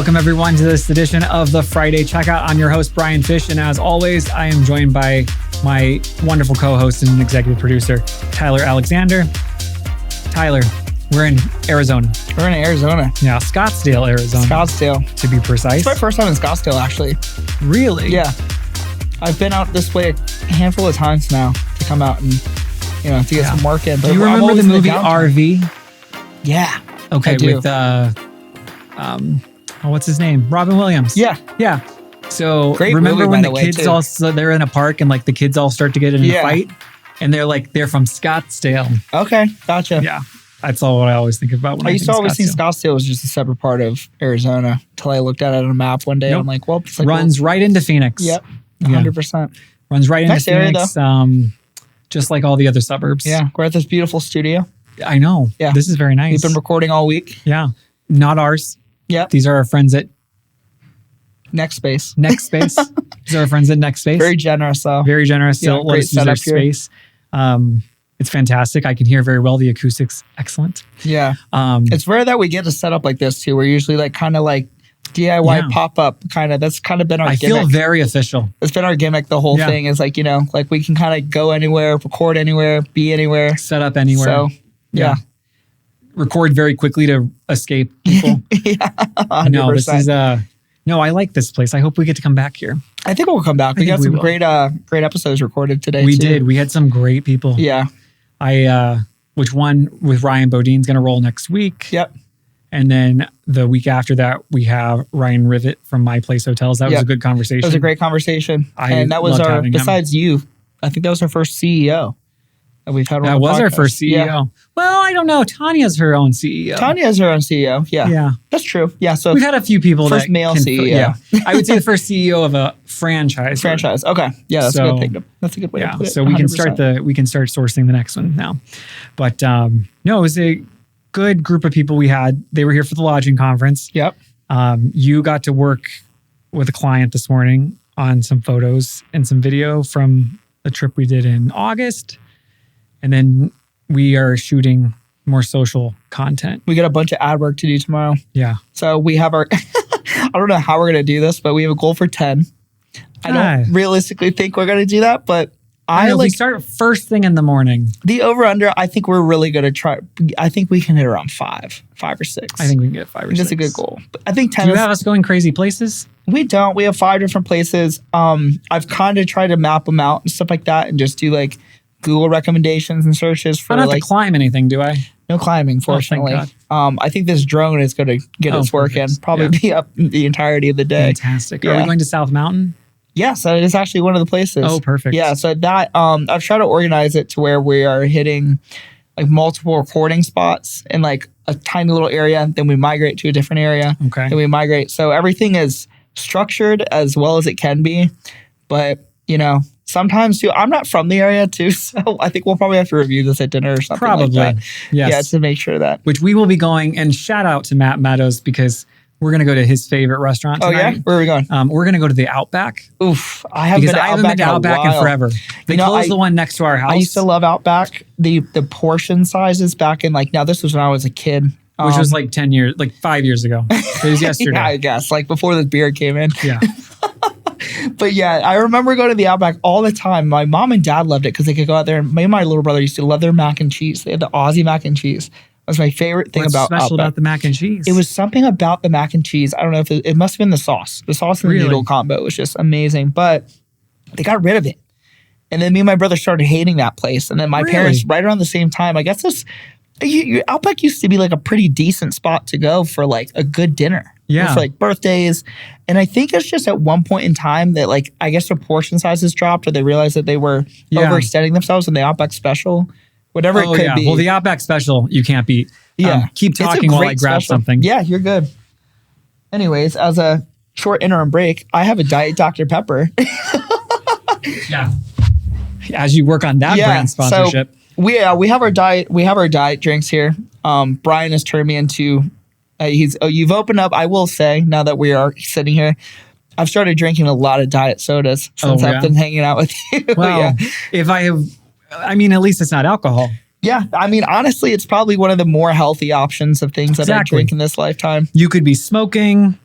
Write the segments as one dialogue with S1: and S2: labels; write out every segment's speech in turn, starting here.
S1: Welcome everyone to this edition of the Friday Checkout. I'm your host, Brian Fish, and as always, I am joined by my wonderful co-host and executive producer, Tyler Alexander. Tyler, we're in Arizona.
S2: We're in Arizona.
S1: Yeah, Scottsdale, Arizona.
S2: Scottsdale.
S1: To be precise.
S2: It's my first time in Scottsdale, actually.
S1: Really?
S2: Yeah. I've been out this way a handful of times now to come out and, to get some work in. But
S1: do you remember the movie RV?
S2: Yeah.
S1: Okay, with, what's his name? Robin Williams.
S2: Yeah.
S1: Yeah. So
S2: great
S1: remember
S2: movie,
S1: when the kids they're in a park and like the kids all start to get in a fight and they're from Scottsdale.
S2: Okay. Gotcha.
S1: Yeah. That's all what I always think about when I
S2: used to always think Scottsdale was just a separate part of Arizona until I looked at it on a map one day. Nope. I'm like, well, it's like
S1: runs right into Phoenix.
S2: Yep. 100%.
S1: Runs right into
S2: Phoenix.
S1: Area, just like all the other suburbs.
S2: Yeah. We're at this beautiful studio.
S1: I know.
S2: Yeah.
S1: This is very nice.
S2: We've been recording all week.
S1: Yeah. Not ours.
S2: Yep.
S1: These are our friends at
S2: NextSpace.
S1: These are our friends at NextSpace.
S2: Very generous, though.
S1: Very generous.
S2: Yeah,
S1: Let us use their space. It's fantastic. I can hear very well. The acoustics, excellent.
S2: Yeah. It's rare that we get to set up like this, too. We're usually kind of DIY pop-up kind of. That's kind of been our gimmick.
S1: I feel very official.
S2: It's been our gimmick. The whole thing is we can kind of go anywhere, record anywhere, be anywhere.
S1: Set up anywhere.
S2: So, yeah.
S1: Record very quickly to escape people.
S2: Yeah, 100%.
S1: No, this is I like this place. I hope we get to come back here.
S2: I think we'll come back. We got some great episodes recorded today.
S1: We did. We had some great people.
S2: Yeah.
S1: Which one with Ryan Bodine's going to roll next week.
S2: Yep.
S1: And then the week after that, we have Ryan Rivet from My Place Hotels. That was a good conversation.
S2: That was a great conversation. And that was besides you, I think that was our first CEO. We've had
S1: that was our first CEO. Yeah. Well, I don't know. Tanya's her own CEO.
S2: Tanya's her own CEO. Yeah.
S1: Yeah.
S2: That's true. Yeah. So
S1: we've had a few people
S2: first male CEO.
S1: Yeah. I would say the first CEO of a franchise.
S2: Franchise. Okay. Yeah, that's a good thing. That's a good way to put it.
S1: So we can start sourcing the next one now. But no, it was a good group of people we had. They were here for the lodging conference.
S2: Yep.
S1: You got to work with a client this morning on some photos and some video from a trip we did in August. And then we are shooting more social content.
S2: We got a bunch of ad work to do tomorrow.
S1: Yeah.
S2: So we have our, I don't know how we're going to do this, but we have a goal for 10. I don't realistically think we're going to do that, but
S1: we start first thing in the morning.
S2: The over-under, I think we're really going to try. I think we can hit around 5 or 6.
S1: I think we can get 5 or 6.
S2: That's a good goal. But I think 10
S1: Do you have us going crazy places?
S2: We don't. We have 5 different places. I've kind of tried to map them out and stuff like that and just do Google recommendations and searches for
S1: I don't have to climb anything, do I?
S2: No climbing, fortunately. I think this drone is going to get its work in. Probably be up the entirety of the day.
S1: Fantastic. Are we going to South Mountain?
S2: Yes, that is actually one of the places.
S1: Oh, perfect.
S2: Yeah, so that I've tried to organize it to where we are hitting multiple recording spots in a tiny little area. Then we migrate to a different area.
S1: Okay.
S2: Then we migrate. So everything is structured as well as it can be. But, sometimes too, I'm not from the area too, so I think we'll probably have to review this at dinner or something like that.
S1: Yes.
S2: Yeah, to make sure that.
S1: Which we will be going, and shout out to Matt Meadows because we're going to go to his favorite restaurant tonight.
S2: Oh yeah? Where are we going?
S1: We're going to go to the Outback.
S2: Oof. I haven't been to Outback
S1: in forever. They closed the one next to our house.
S2: I used to love Outback. The portion sizes back in now this was when I was a kid.
S1: Which was 5 years ago. It was yesterday.
S2: Yeah, I guess. Before this beer came in.
S1: Yeah.
S2: But yeah, I remember going to the Outback all the time. My mom and dad loved it because they could go out there. And me and my little brother used to love their mac and cheese. They had the Aussie mac and cheese. That was my favorite thing about
S1: What's special
S2: Outback.
S1: about the mac and cheese?
S2: It was something about the mac and cheese. I don't know if it must have been the sauce. The sauce and the noodle combo was just amazing. But they got rid of it. And then me and my brother started hating that place. And then my parents, right around the same time, I guess Outback used to be a pretty decent spot to go for a good dinner.
S1: Yeah.
S2: For birthdays. And I think it's just at one point in time that I guess their portion sizes dropped or they realized that they were overextending themselves in the Outback Special. Whatever it could be.
S1: Well, the Outback Special you can't beat.
S2: Yeah.
S1: Keep talking while I grab something.
S2: Yeah, you're good. Anyways, as a short interim break, I have a Diet Dr. Pepper.
S1: Yeah. As you work on that brand sponsorship.
S2: So we have our diet drinks here. Brian has turned me into you've opened up. I will say now that we are sitting here, I've started drinking a lot of diet sodas since I've been hanging out with you.
S1: Well, if I have, at least it's not alcohol.
S2: Yeah, honestly, it's probably one of the more healthy options of things that I drink in this lifetime.
S1: You could be smoking,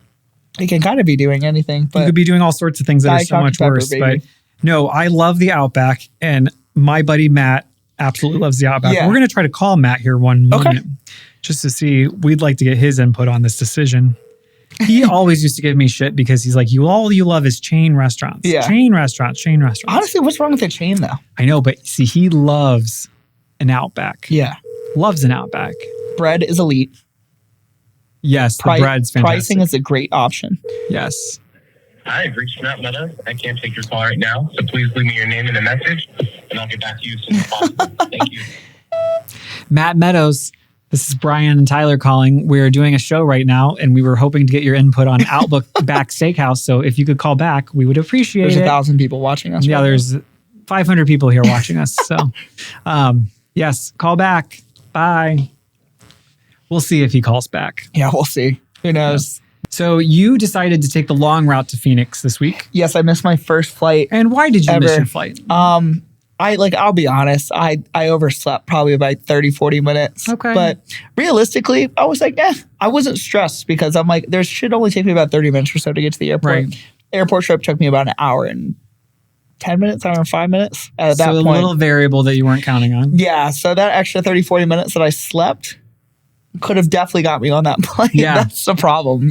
S2: You can kind of be doing anything, but
S1: you could be doing all sorts of things that are so much worse. Baby. But no, I love the Outback, and my buddy Matt absolutely loves the Outback. Yeah. We're going to try to call Matt here one moment just to see. We'd like to get his input on this decision. He always used to give me shit because he's like, all you love is chain restaurants.
S2: Yeah.
S1: Chain restaurants.
S2: Honestly, what's wrong with the chain though?
S1: I know, but see, he loves an Outback.
S2: Yeah.
S1: Loves an Outback.
S2: Bread is elite.
S1: Yes, the bread's fantastic.
S2: Pricing is a great option.
S1: Yes.
S3: Hi, I've reached Matt Meadows. I can't take your call right now, so please leave me your name and a message, and I'll get back to you as soon as possible. Thank you.
S1: Matt Meadows, this is Bryan and Tyler calling. We're doing a show right now, and we were hoping to get your input on Outback Steakhouse, so if you could call back, we would appreciate it.
S2: There's 1,000 people watching us.
S1: Yeah, there's 500 people here watching us, so yes, call back. Bye. We'll see if he calls back.
S2: Yeah, we'll see. Who knows?
S1: Yeah. So you decided to take the long route to Phoenix this week.
S2: Yes, I missed my first flight.
S1: And why did you miss your flight?
S2: I'll be honest, I overslept probably about 30, 40 minutes.
S1: Okay.
S2: But realistically, I was like, I wasn't stressed because I'm like, there should only take me about 30 minutes or so to get to the airport.
S1: Right.
S2: Airport trip took me about an hour and 10 minutes, hour and 5 minutes at that point.
S1: So a little variable that you weren't counting on.
S2: Yeah. So that extra 30, 40 minutes that I slept could have definitely got me on that plane.
S1: Yeah.
S2: That's the problem,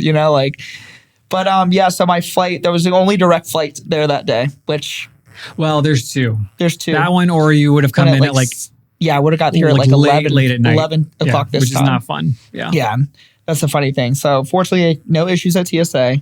S2: But so my flight, there was the only direct flight there that day, which...
S1: Well, there's two. That one, or you would have come in at
S2: I would have got here at 11.
S1: Late at night.
S2: 11 o'clock this
S1: time. Which is not fun. Yeah.
S2: Yeah. That's the funny thing. So fortunately, no issues at TSA,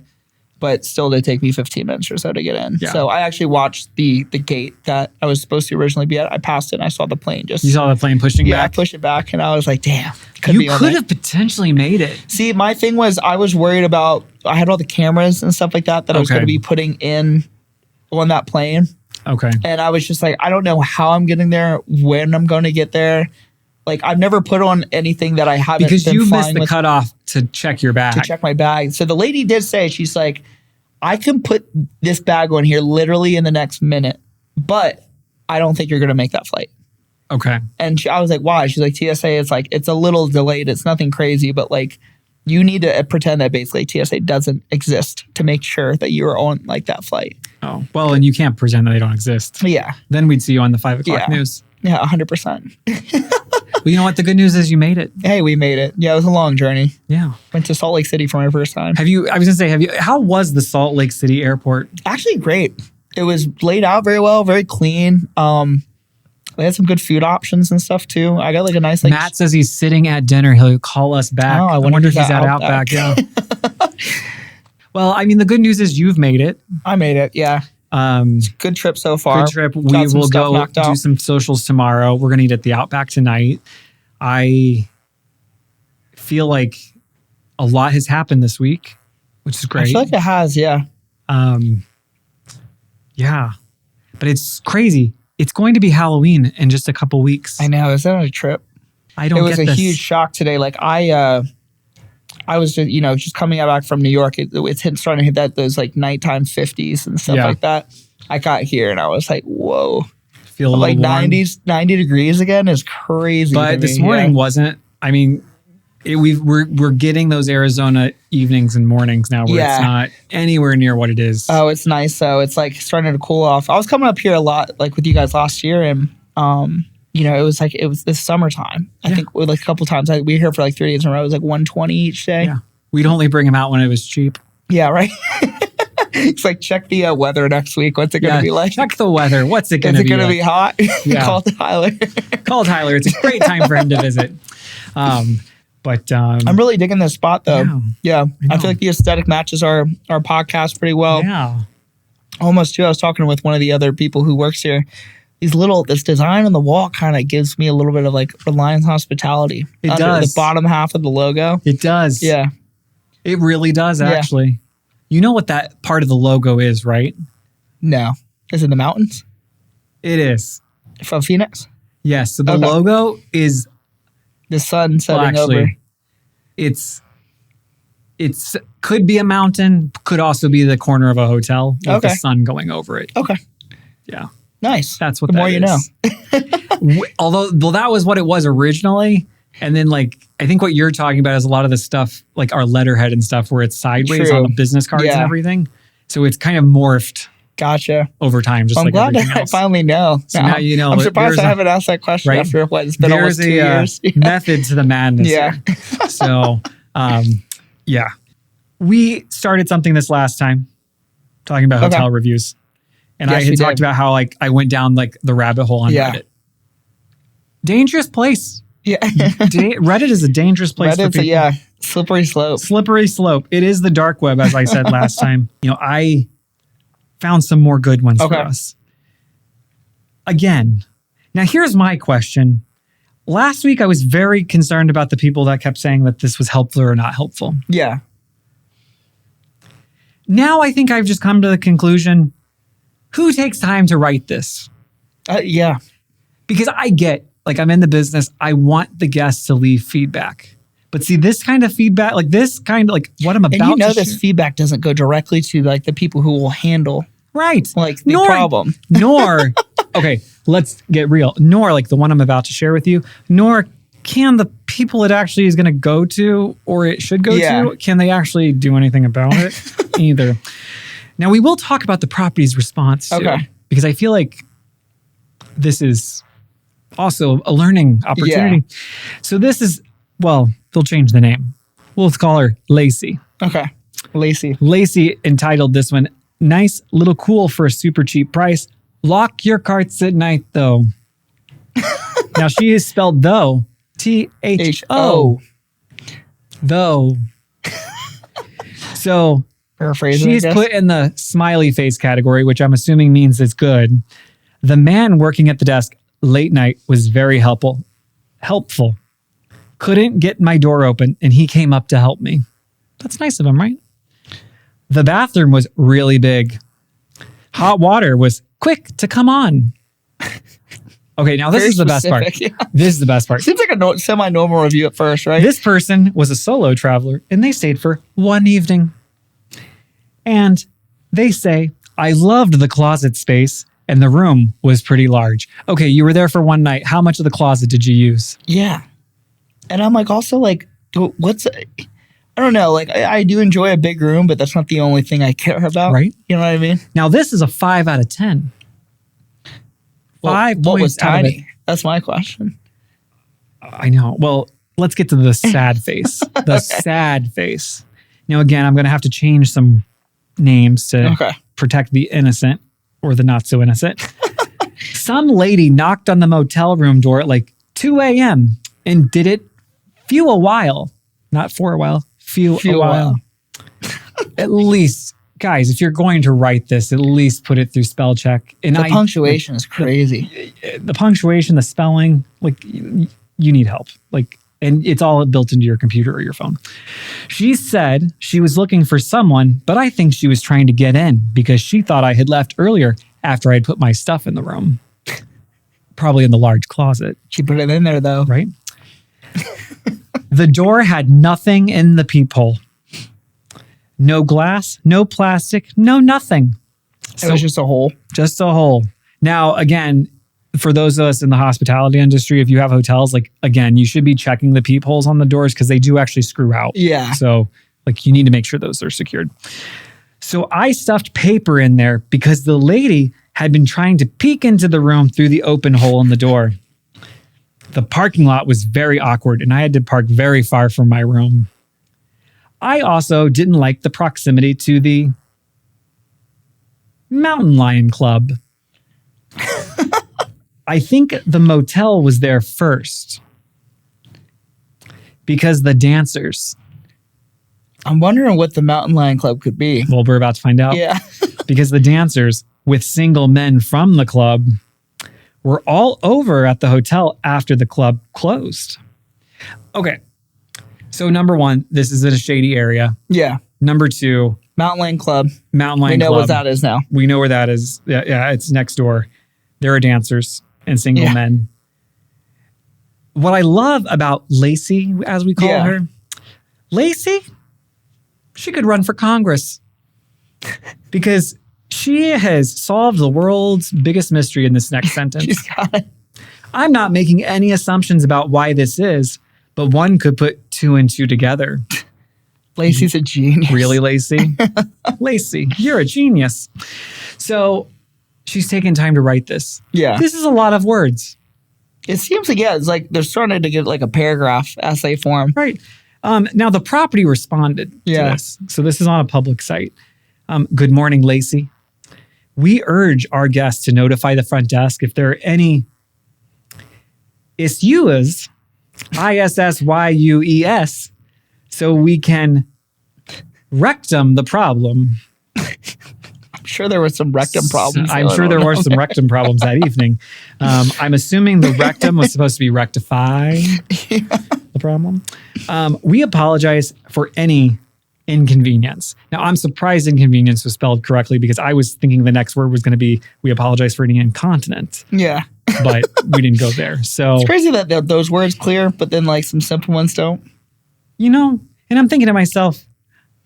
S2: but still did take me 15 minutes or so to get in. Yeah. So I actually watched the gate that I was supposed to originally be at. I passed it and I saw the plane just...
S1: You saw the plane pushing back?
S2: Yeah, I pushed it back and I was like, damn.
S1: You could have potentially made it.
S2: See, my thing was I was worried about... I had all the cameras and stuff like that I was going to be putting in on that plane.
S1: Okay.
S2: And I was just like, I don't know how I'm getting there, when I'm going to get there. Like, I've never put on anything that I haven't
S1: because you missed the cutoff to check your bag.
S2: To check my bag. So the lady did say, she's like, I can put this bag on here literally in the next minute, but I don't think you're going to make that flight.
S1: Okay.
S2: And I was like, why? She's like, TSA is like, it's a little delayed. It's nothing crazy, but like, you need to pretend that basically TSA doesn't exist to make sure that you're on like that flight.
S1: Oh, well, and you can't pretend that they don't exist.
S2: Yeah.
S1: Then we'd see you on the 5 o'clock news.
S2: Yeah, 100%.
S1: Well, you know what? The good news is you made it.
S2: Hey, we made it. Yeah, it was a long journey.
S1: Yeah.
S2: Went to Salt Lake City for my first time.
S1: How was the Salt Lake City airport?
S2: Actually, great. It was laid out very well, very clean. They had some good food options and stuff too. I got like a nice
S1: Matt says he's sitting at dinner. He'll call us back.
S2: Oh,
S1: I wonder if he's at Outback. Yeah. Well, I mean, the good news is you've made it.
S2: I made it. Yeah. Good trip so far.
S1: Good trip. We will go do some socials tomorrow. We're going to eat at the Outback tonight. I feel like a lot has happened this week, which is great.
S2: I feel like it has. Yeah.
S1: Yeah. But it's crazy. It's going to be Halloween in just a couple weeks.
S2: I know. Is that a trip?
S1: I don't get this.
S2: It was a huge shock today. Like I was just, just coming back from New York. It's starting to hit those like nighttime 50s and stuff like that. I got here and I was like, whoa.
S1: Feel a
S2: like
S1: warm.
S2: 90 degrees again is crazy.
S1: But this morning wasn't. I mean, we're getting those Arizona evenings and mornings now where it's not anywhere near what it is.
S2: Oh, it's nice though. It's like starting to cool off. I was coming up here a lot, like with you guys last year, and it was this summertime. I think like a couple times we were here for like 3 days in a row. It was like 120 each day.
S1: Yeah, we'd only bring them out when it was cheap.
S2: Yeah, right. It's like, check the weather next week. What's it going to be like?
S1: Check the weather. What's it going to be?
S2: Is it going to be hot?
S1: Yeah.
S2: Call Tyler.
S1: Call Tyler. It's a great time for him to visit. But
S2: I'm really digging this spot though. Yeah. I feel like the aesthetic matches our podcast pretty well.
S1: Yeah.
S2: Almost too. I was talking with one of the other people who works here. This design on the wall kind of gives me a little bit of like Reliance Hospitality.
S1: It does.
S2: The bottom half of the logo.
S1: It does.
S2: Yeah.
S1: It really does actually. Yeah. You know what that part of the logo is, right?
S2: No. Is it the mountains?
S1: It is.
S2: From Phoenix?
S1: Yes. So the logo is
S2: the sun setting over.
S1: It's could be a mountain, could also be the corner of a hotel with the sun going over it.
S2: Okay.
S1: Yeah.
S2: Nice.
S1: That's what
S2: the more you know.
S1: Although that was what it was originally, And then like, I think what you're talking about is a lot of the stuff, like our letterhead and stuff where it's sideways on the business cards and everything. So it's kind of morphed.
S2: Gotcha.
S1: Over time, just
S2: I'm
S1: like
S2: glad
S1: everything
S2: that
S1: else.
S2: I finally know.
S1: So now you know.
S2: I'm surprised I haven't asked that question after what, it's been almost 2 years.
S1: Method to the madness.
S2: Yeah.
S1: Here. So, yeah. We started something this last time, talking about hotel reviews. And I had talked about how like I went down like the rabbit hole on Reddit. Dangerous place.
S2: Yeah.
S1: Reddit is a dangerous place for people.
S2: Slippery slope.
S1: Slippery slope. It is the dark web, as I said last time. You know, I found some more good ones for us. Again, now here's my question. Last week, I was very concerned about the people that kept saying that this was helpful or not helpful.
S2: Yeah.
S1: Now I think I've just come to the conclusion, who takes time to write this?
S2: Yeah.
S1: Because I get, like I'm in the business, I want the guests to leave feedback. But see, this kind of feedback, like this kind of like what I'm about to
S2: And you know this feedback doesn't go directly to like the people who will handle like the problem.
S1: Okay, let's get real. Nor like the one I'm about to share with you, nor can the people it actually is going to go to or it should go to, can they actually do anything about it either? Now, we will talk about the property's response too, because I feel like this is also a learning opportunity. Yeah. So this is, well, they'll change the name. We'll call her Lacey.
S2: Okay. Lacey.
S1: Lacey entitled this one, Nice Little Cool for a Super Cheap Price. Lock your carts at night, though. Now, she is spelled though. T-H-O. Though. So, she's put in the smiley face category, which I'm assuming means it's good. The man working at the desk late night was very helpful. Couldn't get my door open, and he came up to help me. That's nice of him, right? The bathroom was really big. Hot water was quick to come on. Okay, now this is the best part. Yeah. This is the best part.
S2: Seems like a semi-normal review at first, right?
S1: This person was a solo traveler, and they stayed for one evening. And they say, I loved the closet space, and the room was pretty large. Okay, you were there for one night. How much of the closet did you use?
S2: Yeah. And I'm like, also like, I don't know. Like I do enjoy a big room, but that's not the only thing I care about.
S1: Right.
S2: You know what I mean?
S1: Now this is a 5 out of 10.
S2: What was tiny? That's my question.
S1: I know. Well, let's get to the sad face. The sad face. Now, again, I'm going to have to change some names to protect the innocent or the not so innocent. Some lady knocked on the motel room door at like 2 a.m. and did it few a while. Not for a while. Few a while. At least, guys, if you're going to write this, at least put it through spell check. And
S2: the punctuation is crazy.
S1: The punctuation, the spelling, like you need help. Like, and it's all built into your computer or your phone. She said she was looking for someone, but I think she was trying to get in because she thought I had left earlier after I'd put my stuff in the room. Probably in the large closet.
S2: She put it in there though.
S1: Right? The door had nothing in the peephole. No glass, no plastic, no nothing.
S2: It was just a hole.
S1: Just a hole. Now, again, for those of us in the hospitality industry, if you have hotels, like, again, you should be checking the peepholes on the doors because they do actually screw out.
S2: Yeah.
S1: So, like, you need to make sure those are secured. So I stuffed paper in there because the lady had been trying to peek into the room through the open hole in the door. The parking lot was very awkward and I had to park very far from my room. I also didn't like the proximity to the Mountain Lion Club. I think the motel was there first because the dancers.
S2: I'm wondering what the Mountain Lion Club could be.
S1: Well, we're about to find out.
S2: Yeah.
S1: Because the dancers with single men from the club were all over at the hotel after the club closed. Okay. So number one, this is in a shady area.
S2: Yeah.
S1: Number two,
S2: Mountain Lion Club.
S1: Mountain Lion Club.
S2: We know what that is now.
S1: We know where that is. Yeah, it's next door. There are dancers and single men. What I love about Lacey, as we call her, Lacey, she could run for Congress because she has solved the world's biggest mystery in this next sentence.
S2: She's got it.
S1: I'm not making any assumptions about why this is, but one could put 2 and 2 together.
S2: Lacey's a genius.
S1: Really, Lacey? Lacey, you're a genius. So she's taken time to write this.
S2: Yeah.
S1: This is a lot of words.
S2: It seems like, yeah, it's like they're starting to get like a paragraph essay form.
S1: Right. Now, the property responded to this. So this is on a public site. Good morning, Lacey. We urge our guests to notify the front desk if there are any issues, ISSYUES, so we can rectum the problem.
S2: I'm sure there were some rectum problems.
S1: I'm sure there were some rectum problems that evening. I'm assuming the rectum was supposed to be rectify the problem. We apologize for any inconvenience. Now, I'm surprised inconvenience was spelled correctly because I was thinking the next word was going to be, we apologize for any incontinence.
S2: Yeah.
S1: But we didn't go there. So
S2: it's crazy that those words clear, but then like some simple ones don't.
S1: You know, and I'm thinking to myself,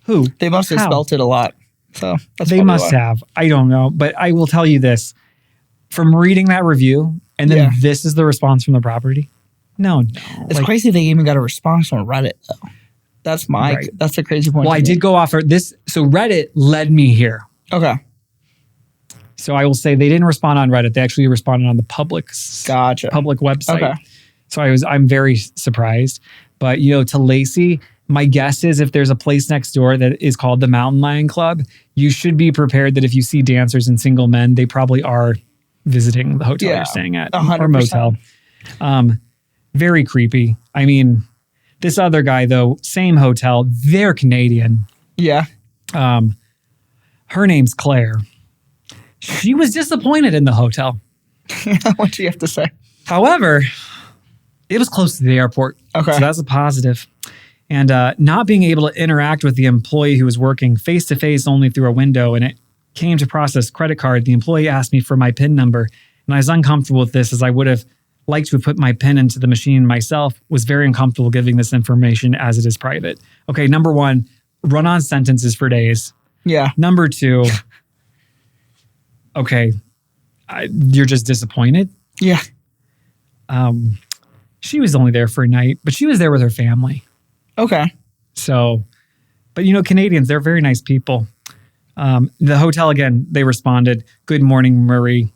S1: who?
S2: They must have spelt it a lot. So that's
S1: they must have. I don't know. But I will tell you this. From reading that review, and then this is the response from the property. No.
S2: It's crazy they even got a response on Reddit, though. That's that's a crazy point.
S1: Well, I did go off of this. So Reddit led me here.
S2: Okay.
S1: So I will say they didn't respond on Reddit. They actually responded on the public website.
S2: Okay.
S1: So I'm very surprised. But, you know, to Lacey, my guess is if there's a place next door that is called the Mountain Lion Club, you should be prepared that if you see dancers and single men, they probably are visiting the hotel you're staying at
S2: 100%.
S1: or motel. Very creepy. I mean, this other guy, though, same hotel, they're Canadian.
S2: Yeah.
S1: Her name's Claire. She was disappointed in the hotel.
S2: What do you have to say?
S1: However, it was close to the airport.
S2: Okay.
S1: So that's a positive. And not being able to interact with the employee who was working face-to-face only through a window, and it came to process credit card, the employee asked me for my PIN number. And I was uncomfortable with this as I would have liked to have put my PIN into the machine myself, was very uncomfortable giving this information as it is private. Okay, number one, run-on sentences for days.
S2: Yeah.
S1: Number two, okay, you're just disappointed?
S2: Yeah.
S1: She was only there for a night, but she was there with her family.
S2: Okay.
S1: So, but you know, Canadians, they're very nice people. The hotel, again, they responded, good morning, Murray.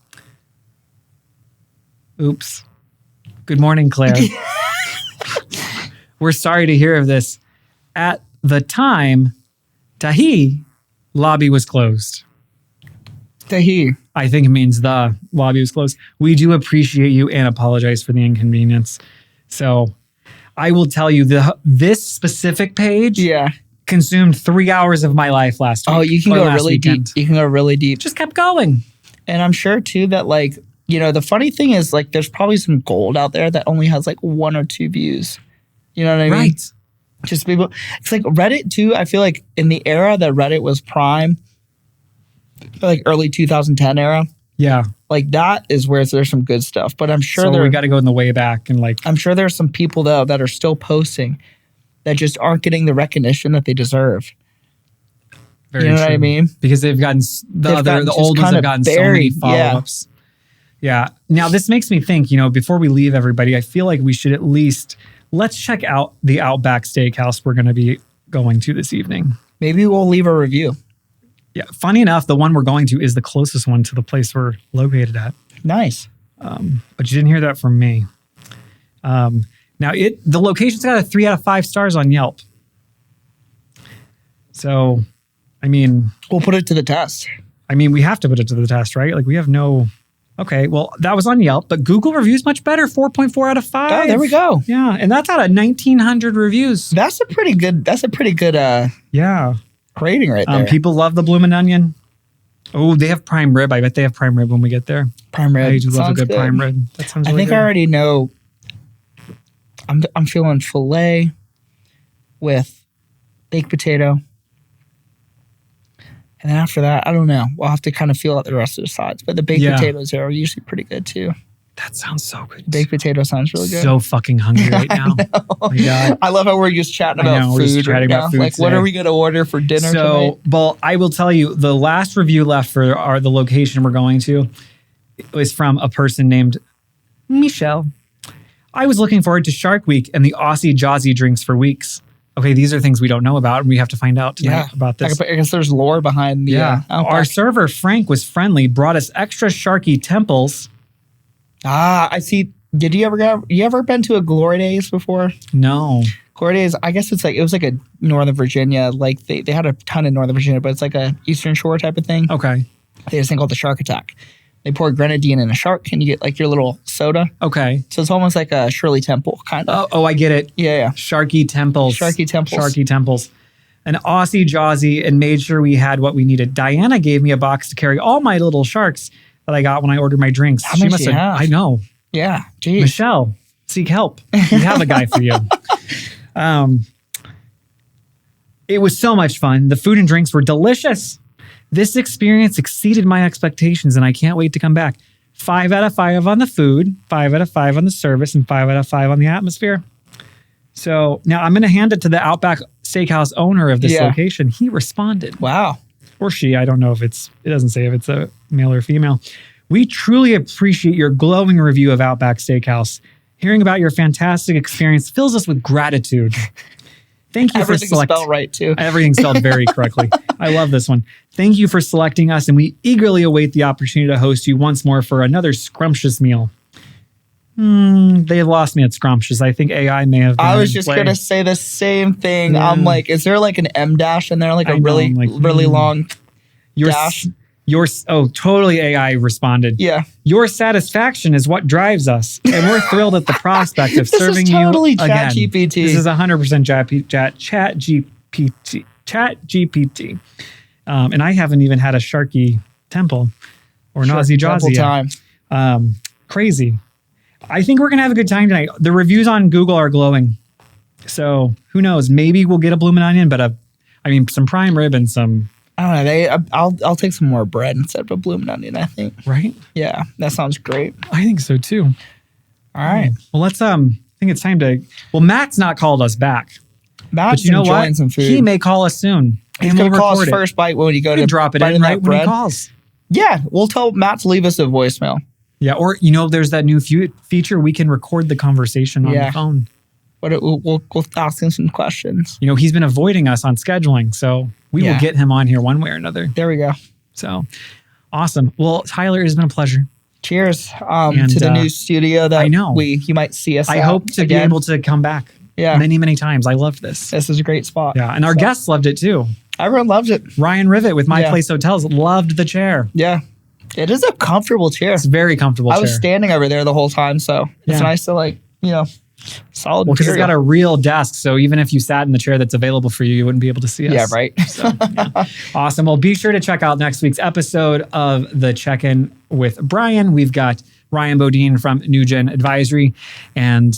S1: Oops. Good morning, Claire. We're sorry to hear of this. At the time, Tahi lobby was closed.
S2: Tahi.
S1: I think it means the lobby was closed. We do appreciate you and apologize for the inconvenience. So I will tell you, this specific page consumed 3 hours of my life last week.
S2: Oh, you can go really deep. You can go really deep.
S1: Just kept going.
S2: And I'm sure too that like, you know, the funny thing is like there's probably some gold out there that only has like 1 or 2 views. You know what I mean?
S1: Right.
S2: Just people. It's like Reddit too. I feel like in the era that Reddit was prime, like early 2010 era.
S1: Yeah.
S2: Like that is where there's some good stuff. But I'm sure
S1: we got to go in the way back and like.
S2: I'm sure there's some people though that are still posting that just aren't getting the recognition that they deserve.
S1: Very
S2: you know
S1: true.
S2: what I mean?
S1: Because they've gotten the old ones have gotten so many follow-ups. Yeah. Now this makes me think, you know, before we leave everybody, I feel like we should at least let's check out the Outback Steakhouse we're going to be going to this evening.
S2: Maybe we'll leave a review.
S1: Yeah. Funny enough, the one we're going to is the closest one to the place we're located at.
S2: Nice.
S1: But you didn't hear that from me. Now the location's got a 3 out of 5 stars on Yelp. So, I mean,
S2: we'll put it to the test.
S1: I mean, we have to put it to the test, right? Like we have no. Okay, well, that was on Yelp, but Google reviews much better, 4.4 out of 5.
S2: Oh, there we go.
S1: Yeah, and that's out of 1,900 reviews.
S2: That's a pretty good. Rating right there.
S1: People love the bloomin' onion. Oh, they have prime rib. I bet they have prime rib when we get there.
S2: Prime rib.
S1: I do love a good prime rib. That sounds really good.
S2: I already know. I'm feeling filet with baked potato. And then after that, I don't know. We'll have to kind of feel out the rest of the sides. But the baked potatoes are usually pretty good too.
S1: That sounds so good.
S2: Baked potato sounds really good.
S1: So fucking hungry right now. Oh my God.
S2: I love how we're just chatting about food.
S1: We're just chatting about food
S2: like,
S1: today.
S2: what are we going to order for dinner tonight?
S1: Well, I will tell you, the last review left for the location we're going to was from a person named Michelle. I was looking forward to Shark Week and the Aussie Jawsy drinks for weeks. Okay, these are things we don't know about, and we have to find out tonight about this.
S2: I guess there's lore behind the
S1: Our server, Frank, was friendly, brought us extra Sharky temples.
S2: I see. Did you ever been to a Glory Days before?
S1: No.
S2: Glory Days, I guess it was like a Northern Virginia, like they had a ton in Northern Virginia, but it's like a Eastern Shore type of thing.
S1: Okay.
S2: They have this thing called the Shark Attack. They pour grenadine in a shark and you get like your little soda.
S1: Okay.
S2: So it's almost like a Shirley Temple kind of.
S1: Oh, I get it.
S2: Yeah.
S1: Sharky temples.
S2: Sharky temples.
S1: An Aussie Jawsy, and made sure we had what we needed. Diana gave me a box to carry all my little sharks that I got when I ordered my drinks.
S2: How many do you have?
S1: I know.
S2: Yeah. Geez.
S1: Michelle, seek help. We have a guy for you. It was so much fun. The food and drinks were delicious. This experience exceeded my expectations, and I can't wait to come back. 5 out of 5 on the food, 5 out of 5 on the service, and 5 out of 5 on the atmosphere. So now I'm going to hand it to the Outback Steakhouse owner of this location. He responded.
S2: Wow.
S1: Or she. I don't know if it doesn't say if it's a male or female. We truly appreciate your glowing review of Outback Steakhouse. Hearing about your fantastic experience fills us with gratitude. Thank you for selecting.
S2: Everything's spelled right, too.
S1: Everything's spelled very correctly. I love this one. Thank you for selecting us, and we eagerly await the opportunity to host you once more for another scrumptious meal. They lost me at scrumptious. I think AI may have been
S2: I was just going to say the same thing.
S1: Yeah.
S2: I'm like, is there like an M dash in there? Like a really long dash?
S1: Totally AI responded.
S2: Yeah.
S1: Your satisfaction is what drives us, and we're thrilled at the prospect of serving you
S2: totally
S1: again.
S2: ChatGPT.
S1: This is 100% ChatGPT. And I haven't even had a Sharky temple or an Aussie Jawsy
S2: time.
S1: Crazy. I think we're going to have a good time tonight. The reviews on Google are glowing. So who knows? Maybe we'll get a bloomin' onion, but some prime rib and some...
S2: I don't know. I'll take some more bread instead of a bloomin' onion, I think.
S1: Right?
S2: Yeah, that sounds great.
S1: I think so too.
S2: All right.
S1: Well, let's I think it's time to... Well, Matt's not called us back.
S2: Matt's enjoying some food.
S1: He may call us soon.
S2: He's going to call us first bite when you go to
S1: drop it in right when he calls.
S2: Yeah, we'll tell Matt to leave us a voicemail.
S1: Yeah, or there's that new feature we can record the conversation on the phone.
S2: But we'll ask him some questions.
S1: He's been avoiding us on scheduling, so we will get him on here one way or another.
S2: There we go.
S1: So awesome. Well, Tyler, it has been a pleasure.
S2: Cheers to the new studio that you might see us.
S1: I hope to be able to come back.
S2: Yeah,
S1: many, many times. I loved this.
S2: This is a great spot.
S1: Yeah, and our guests loved it too.
S2: Everyone loves it.
S1: Ryan Rivet with My Place Hotels loved the chair.
S2: Yeah. It is a comfortable chair.
S1: It's a very comfortable chair.
S2: I was standing over there the whole time, so it's nice to solid material.
S1: Because it's got a real desk, so even if you sat in the chair that's available for you, you wouldn't be able to see us.
S2: Yeah, right.
S1: So, awesome. Well, be sure to check out next week's episode of The Check-In with Bryan. We've got Ryan Bodine from New Gen Advisory, and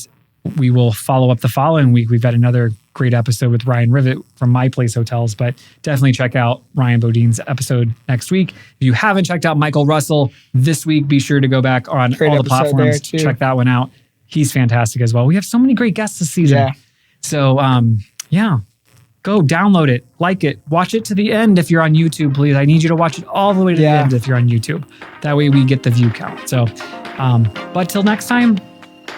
S1: we will follow up the following week. We've got another great episode with Ryan Rivet from My Place Hotels, but definitely check out Ryan Bodine's episode next week. If you haven't checked out Michael Russell this week, be sure to go back on all the platforms. Check that one out. He's fantastic as well. We have so many great guests this season.
S2: Yeah.
S1: So, go download it, like it, watch it to the end if you're on YouTube, please. I need you to watch it all the way to the end if you're on YouTube. That way we get the view count. So, but till next time,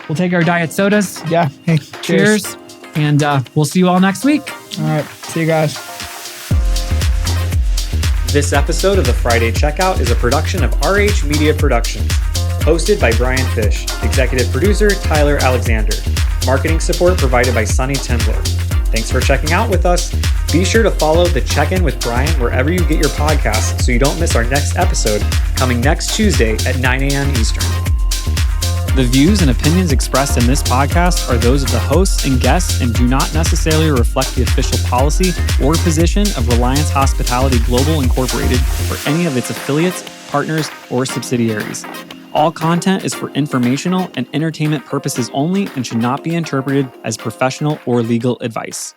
S1: we'll take our diet sodas.
S2: Yeah. Hey, cheers.
S1: And we'll see you all next week.
S2: All right. See you guys.
S1: This episode of the Friday Checkout is a production of RH Media Productions. Hosted by Brian Fish. Executive producer, Tyler Alexander. Marketing support provided by Sunny Tendler. Thanks for checking out with us. Be sure to follow The Check-In with Bryan wherever you get your podcasts so you don't miss our next episode coming next Tuesday at 9 a.m. Eastern. The views and opinions expressed in this podcast are those of the hosts and guests and do not necessarily reflect the official policy or position of Reliance Hospitality Global Incorporated or any of its affiliates, partners, or subsidiaries. All content is for informational and entertainment purposes only and should not be interpreted as professional or legal advice.